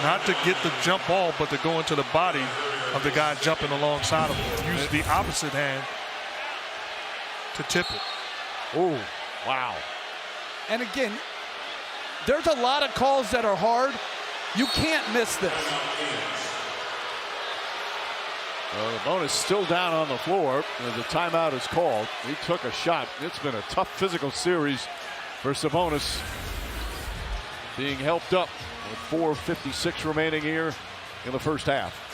Not to get the jump ball, but to go into the body of the guy jumping alongside of him. Use the opposite hand to tip it. Oh, wow. And again, there's a lot of calls that are hard. You can't miss this. The bonus still down on the floor. The timeout is called. He took a shot. It's been a tough physical series for Sabonis. Being helped up with 4:56 remaining here in the first half.